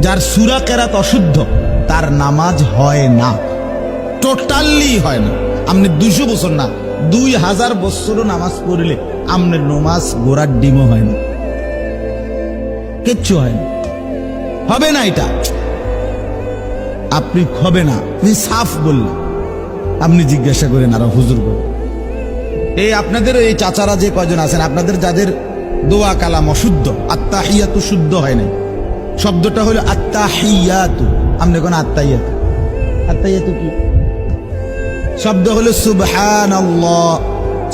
যার সূরা কেরাত অশুদ্ধ তার নামাজ হয় না, টোটালি হয় না। আপনি 200 বছর না 2000 বছরও নামাজ পড়লে আপনার নামাজ গোড়ার ডিমও হয় না, কিচ্ছু হয় না, হবে না। এটা আপনি হবে না, আপনি সাফ বললেন। আপনি জিজ্ঞাসা করেন আর হুজুর বলেন, এই আপনাদের এই চাচারা যে কয়জন আছেন, আপনাদের যাদের দোয়া কালাম অশুদ্ধ, আত্তাহিয়াতু শুদ্ধ হয় নাই, শব্দটা হলো আত্তাহিয়াতু। আপনি কোন আত্তাহিয়াতু, আত্তাহিয়াতু কি শব্দ হলো সুবহানাল্লাহ,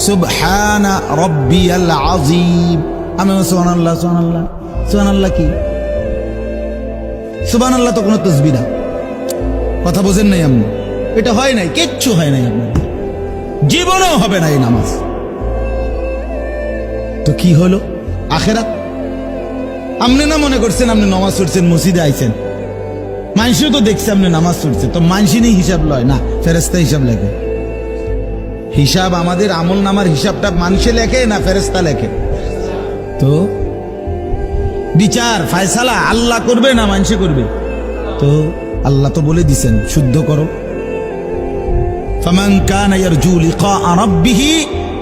সুবহানা রাব্বিয়াল আযীম। আমি সুবহানাল্লাহ, সুবহানাল্লাহ, সুবহানাল্লাহ কি? সুবহানাল্লাহ তো কোনো তাসবিহ না, কথা বোঝেন নাই আপনি? এটা হয় নাই, কিচ্ছু হয় নাই, আপনার জীবনেও হবে না এই নামাজ। তো কি হলো আখেরাত? আপনি না মনে করছেন আপনি নামাজ পড়ছেন, মসজিদে আইছেন, মানুষও তো দেখছে আপনি নামাজ পড়ছে, তো মানুষই নেই হিসাব লয় না, ফেরেশতা হিসাব লেখে। হিসাব আমাদের আমল নামার হিসাবটা মানুষে লেখে না ফেরেশতা লেখে? তো বিচার ফয়সালা আল্লাহ করবে না মানুষে করবে? তো আল্লাহ তো বলে দিছেন শুদ্ধ করো, ফামান কানা ইয়ারজু লিকা রাব্বিহি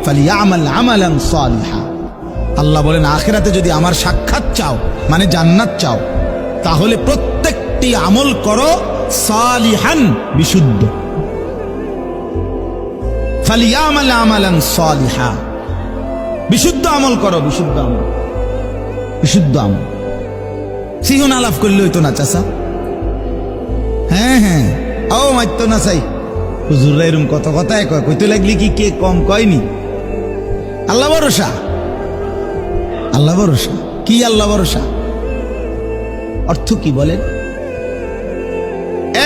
ফালিয়ামাল আমালান সালিহা। আল্লাহ বলেন আখিরাতে যদি আমার সাক্ষাৎ চাও, মানে জান্নাত চাও, তাহলে প্রত্যেকটি আমল করো সালিহান, বিশুদ্ধ। ফালিয়ামাল আমালান সালিহা, বিশুদ্ধ আমল করো, বিশুদ্ধ আমল, বিশুদ্ধ আমল। সিহন আলাপ করলে হইতো না চাচা? হ্যাঁ হ্যাঁ, ও মাইতো না চাই হুজুররা এরকম কত কথায় কয়, কইতে লাগলি কি কে কম কয়নি? আল্লাহ ভরসা, আল্লাহ ভরসা কি? আল্লাহ ভরসা অর্থ কি বলেন?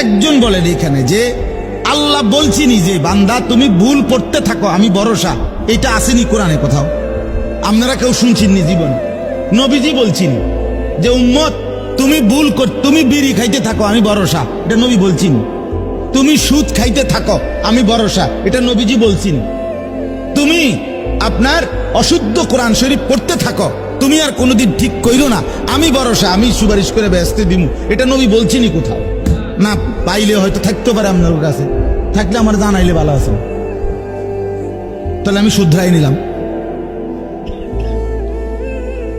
একজন বলেন এখানে যে আল্লাহ বলছিনি যে বান্দা তুমি ভুল করতে থাকো আমি ভরসা, এটা আসেনি কোরআনে কোথাও? আপনারা কেউ শুনছেননি জীবনে? নবীজি বলছিনি যে উম্মত তুমি ভুল কর, তুমি বিড়ি খাইতে থাকো আমি ভরসা, এটা নবী বলছিনি। তুমি সুদ খাইতে থাকো আমি ভরসা, এটা নবীজি বলছিনি। তুমি আপনার অশুদ্ধ কোরআন শরীফ পড়তে থাকো, তুমি আর কোনোদিন ঠিক কইরো না, আমি ভরসা, আমি সুপারিশ করে ব্যস্ত দিমু, এটা নবী বলছিনি কোথাও? না পাইলে হয়তো থাকতে পারে আপনার কাছে, থাকলে আমার জানাইলে ভালো আছে, তাহলে আমি শুধরাই নিলাম।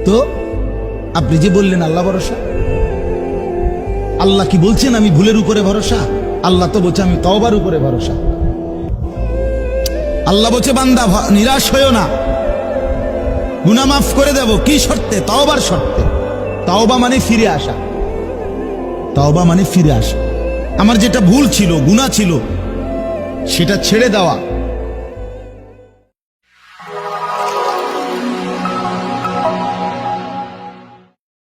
তো আপনি যে বললেন আল্লাহ ভরসা, আল্লাহ কি বলছেন আমি ভুলের উপরে ভরসা? আল্লাহ তো বলছে আমি তওবার উপরে ভরসা। আল্লাহ বলছে বান্দা নিরাশ হইও না, গুনাহ মাফ করে দেব। কি শর্তে? তওবার শর্তে। তওবা মানে ফিরে আসা, তওবা মানে ফিরে আসা। আমার যেটা ভুল ছিল, গুনাহ ছিল, সেটা ছেড়ে দেওয়া,